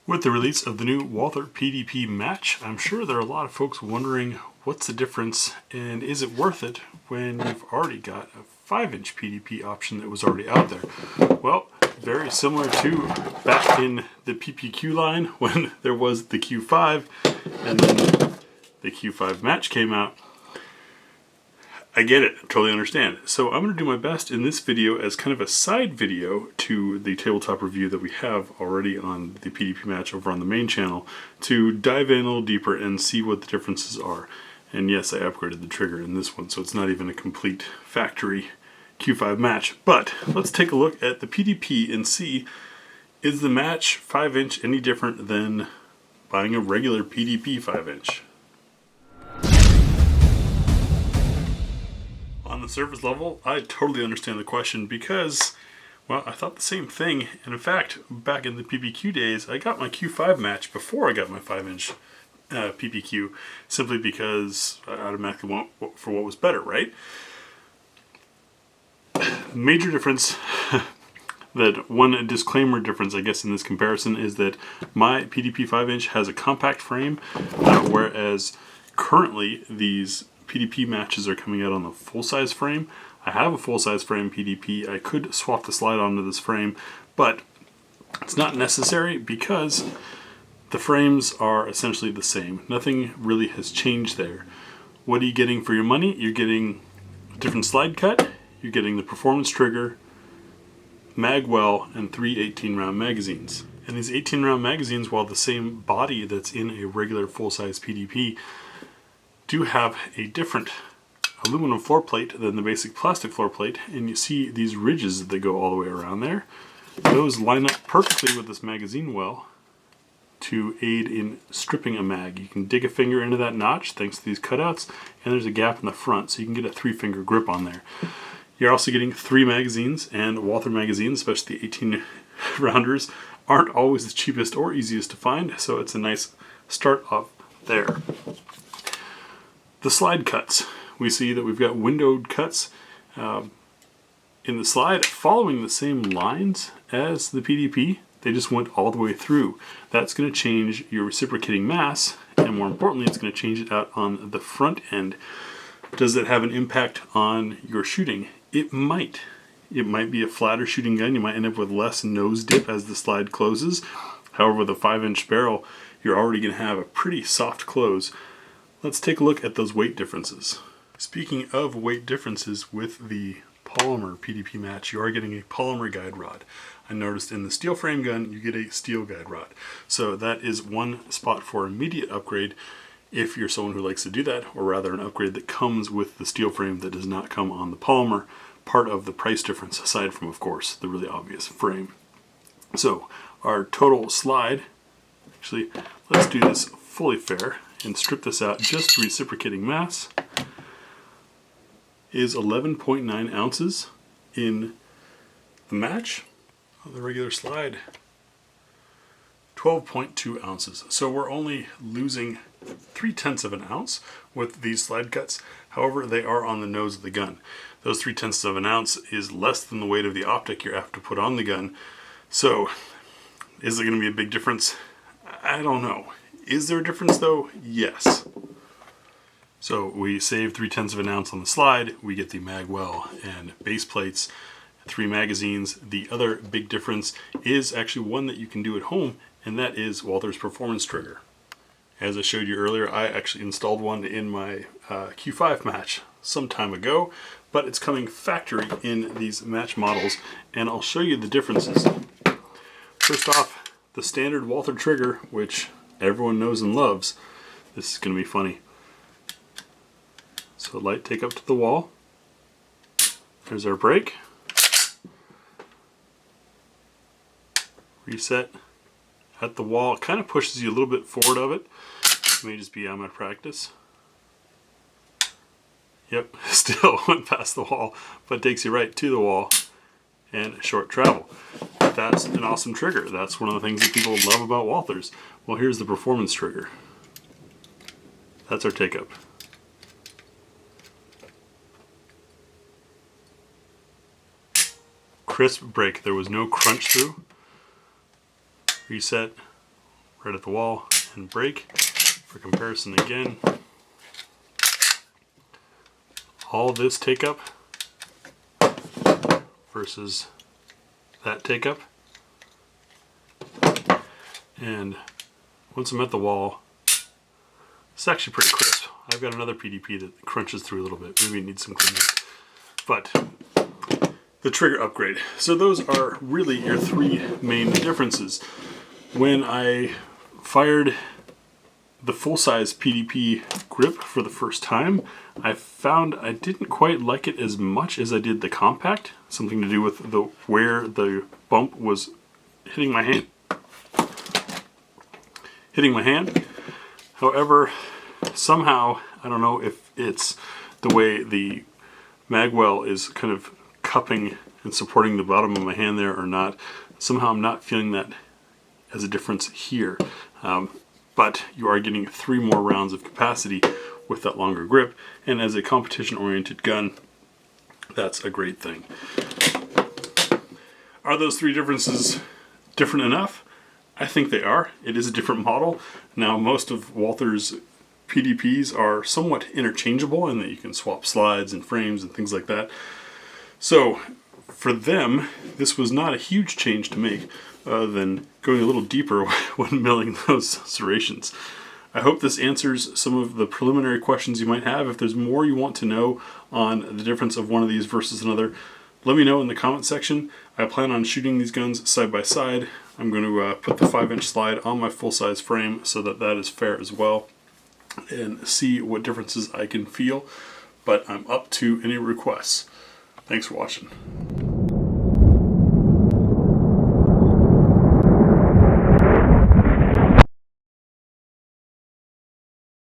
With the release of the new Walther PDP Match, I'm sure there are a lot of folks wondering what's the difference and is it worth it when you've already got a 5-inch PDP option that was already out there. Well, very similar to back in the PPQ line when there was the Q5 and then the Q5 Match came out. I get it, totally understand. So I'm going to do my best in this video as kind of a side video to the tabletop review that we have already on the PDP Match over on the main channel to dive in a little deeper and see what the differences are. And yes, I upgraded the trigger in this one, so it's not even a complete factory Q5 Match. But let's take a look at the PDP and see, is the Match 5-inch any different than buying a regular PDP 5-inch? On the surface level, I totally understand the question because, well, I thought the same thing. And in fact, back in the PPQ days, I got my Q5 Match before I got my 5-inch PPQ, simply because I automatically went for what was better, right? Major difference, that one disclaimer difference, I guess, in this comparison is that my PDP 5-inch has a compact frame, whereas currently these PDP matches are coming out on the full-size frame. I have a full-size frame PDP. I could swap the slide onto this frame, but it's not necessary because the frames are essentially the same. Nothing really has changed there. What are you getting for your money? You're getting a different slide cut, you're getting the performance trigger, mag well, and 3 18-round magazines. And these 18-round magazines, while the same body that's in a regular full-size PDP, do have a different aluminum floor plate than the basic plastic floor plate, and you see these ridges that go all the way around there. Those line up perfectly with this magazine well to aid in stripping a mag. You can dig a finger into that notch thanks to these cutouts, and there's a gap in the front so you can get a 3-finger grip on there. You're also getting 3 magazines, and Walther magazines, especially the 18 rounders, aren't always the cheapest or easiest to find, so it's a nice start off there. The slide cuts. We see that we've got windowed cuts in the slide following the same lines as the PDP. They just went all the way through. That's going to change your reciprocating mass, and more importantly, it's going to change it out on the front end. Does it have an impact on your shooting? It might. It might be a flatter shooting gun. You might end up with less nose dip as the slide closes. However, with a 5-inch barrel, you're already going to have a pretty soft close. Let's take a look at those weight differences. Speaking of weight differences with the polymer PDP Match, you are getting a polymer guide rod. I noticed in the steel frame gun, you get a steel guide rod. So that is one spot for immediate upgrade if you're someone who likes to do that, or rather an upgrade that comes with the steel frame that does not come on the polymer, part of the price difference, aside from, of course, the really obvious frame. So our total slide, actually, let's do this fully fair and strip this out just to reciprocating mass, is 11.9 ounces in the Match. On the regular slide, 12.2 ounces. So we're only losing 0.3 of an ounce with these slide cuts. However, they are on the nose of the gun. Those 0.3 of an ounce is less than the weight of the optic you have to put on the gun. So is there going to be a big difference? I don't know. Is there a difference though? Yes. So we save 0.3 of an ounce on the slide. We get the mag well and base plates, 3 magazines. The other big difference is actually one that you can do at home, and that is Walther's performance trigger. As I showed you earlier, I actually installed one in my Q5 Match some time ago, but it's coming factory in these Match models, and I'll show you the differences. First off, the standard Walther trigger, which everyone knows and loves. This is going to be funny. So light take up to the wall. There's our brake. Reset at the wall. It kind of pushes you a little bit forward of it. It may just be out of my practice. Yep, still went past the wall, but takes you right to the wall and short travel. That's an awesome trigger. That's one of the things that people love about Walthers. Well, here's the performance trigger. That's our take up. Crisp break. There was no crunch through. Reset right at the wall and break. For comparison again, all this take up versus that take up. And once I'm at the wall, it's actually pretty crisp. I've got another PDP that crunches through a little bit. Maybe it needs some cleaning. But the trigger upgrade. So those are really your three main differences. When I fired the full-size PDP grip for the first time, I found I didn't quite like it as much as I did the compact. Something to do with where the bump was hitting my hand. However, somehow, I don't know if it's the way the magwell is kind of cupping and supporting the bottom of my hand there or not. Somehow I'm not feeling that as a difference here. But you are getting 3 more rounds of capacity with that longer grip, and as a competition-oriented gun, that's a great thing. Are those 3 differences different enough? I think they are. It is a different model. Now, most of Walther's PDPs are somewhat interchangeable in that you can swap slides and frames and things like that. So, for them, this was not a huge change to make, other than going a little deeper when milling those serrations. I hope this answers some of the preliminary questions you might have. If there's more you want to know on the difference of one of these versus another, let me know in the comment section. I plan on shooting these guns side by side. I'm going to put the 5-inch slide on my full-size frame so that that is fair as well, and see what differences I can feel, but I'm up to any requests. Thanks for watching.